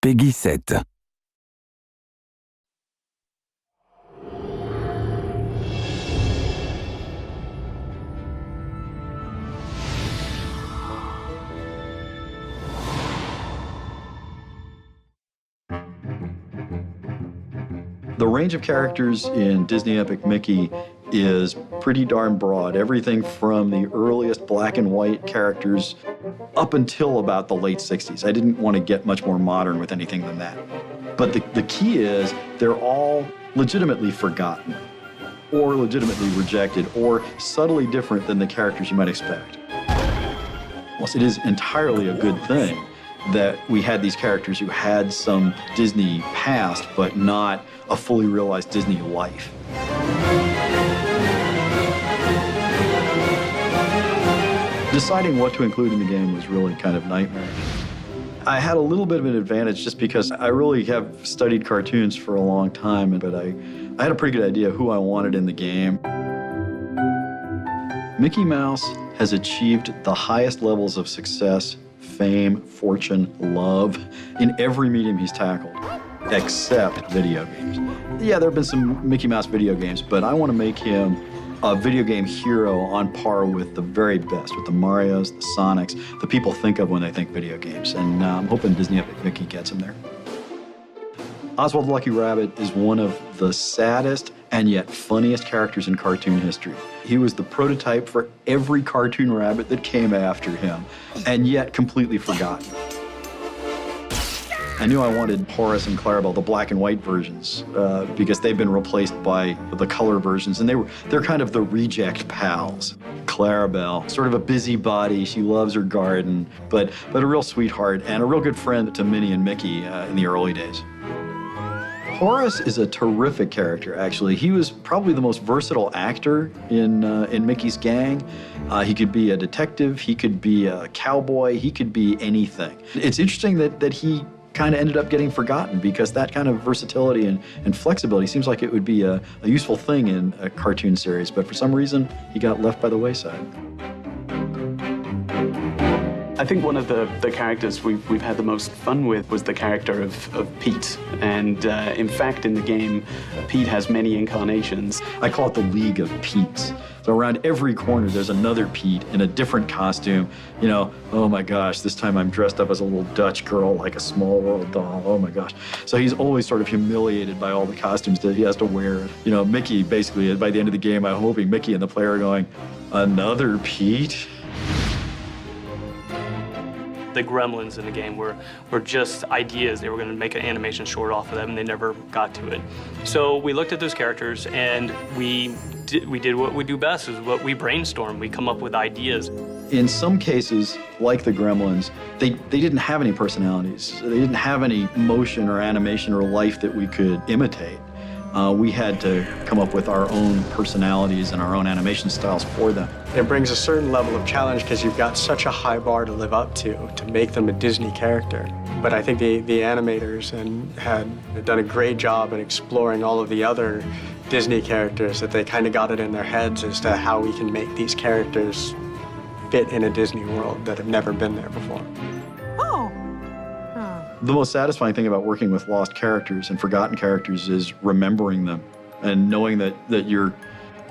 Peggy 7. The range of characters in Disney Epic Mickey is pretty darn broad. Everything from the earliest black and white characters up until about the late 60s. I didn't want to get much more modern with anything than that. But the key is they're all legitimately forgotten or legitimately rejected or subtly different than the characters you might expect. Well, it is entirely a good thing that we had these characters who had some Disney past, but not a fully realized Disney life. Deciding what to include in the game was really kind of nightmarish. I had a little bit of an advantage just because I really have studied cartoons for a long time, but I had a pretty good idea who I wanted in the game. Mickey Mouse has achieved the highest levels of success, fame, fortune, love in every medium he's tackled, except video games. Yeah, there have been some Mickey Mouse video games, but I want to make him a video game hero on par with the very best, with the Marios, the Sonics, the people think of when they think video games. And I'm hoping Disney Epic Mickey gets him there. Oswald the Lucky Rabbit is one of the saddest and yet funniest characters in cartoon history. He was the prototype for every cartoon rabbit that came after him, and yet completely forgotten. I knew I wanted Horace and Clarabelle, the black and white versions, because they've been replaced by the color versions, and they're kind of the reject pals. Clarabelle, sort of a busybody, she loves her garden, but a real sweetheart and a real good friend to Minnie and Mickey in the early days. Horace is a terrific character, actually. He was probably the most versatile actor in Mickey's gang. He could be a detective, he could be a cowboy, he could be anything. It's interesting that he kind of ended up getting forgotten because that kind of versatility and flexibility seems like it would be a useful thing in a cartoon series, but for some reason, he got left by the wayside. I think one of the characters we've had the most fun with was the character of Pete. And in fact, in the game, Pete has many incarnations. I call it the League of Petes. So around every corner, there's another Pete in a different costume. You know, oh my gosh, this time I'm dressed up as a little Dutch girl, like a Small World doll, oh my gosh. So he's always sort of humiliated by all the costumes that he has to wear. You know, Mickey, basically, by the end of the game, I'm hoping Mickey and the player are going, another Pete? The gremlins in the game were just ideas. They were going to make an animation short off of them, and they never got to it. So we looked at those characters, and we did what we do best, is what we brainstorm. We come up with ideas. In some cases, like the gremlins, they didn't have any personalities. They didn't have any motion or animation or life that we could imitate. We had to come up with our own personalities and our own animation styles for them. It brings a certain level of challenge because you've got such a high bar to live up to make them a Disney character. But I think the animators had done a great job in exploring all of the other Disney characters, that they kind of got it in their heads as to how we can make these characters fit in a Disney world that have never been there before. The most satisfying thing about working with lost characters and forgotten characters is remembering them and knowing that you're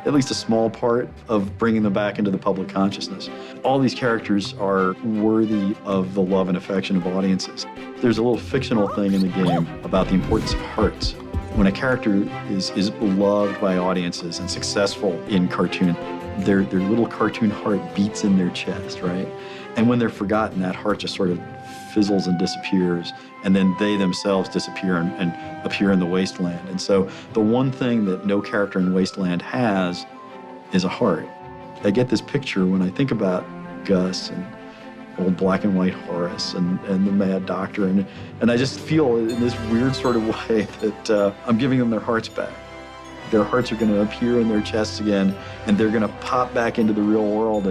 at least a small part of bringing them back into the public consciousness. All these characters are worthy of the love and affection of audiences. There's a little fictional thing in the game about the importance of hearts. When a character is loved by audiences and successful in cartoon, their little cartoon heart beats in their chest, right? And when they're forgotten, that heart just sort of fizzles and disappears, and then they themselves disappear and appear in the wasteland. And so the one thing that no character in Wasteland has is a heart. I get this picture when I think about Gus and old black and white Horace and the Mad Doctor, and I just feel in this weird sort of way that I'm giving them their hearts back. Their hearts are going to appear in their chests again, and they're going to pop back into the real world,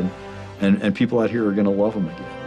and people out here are going to love them again.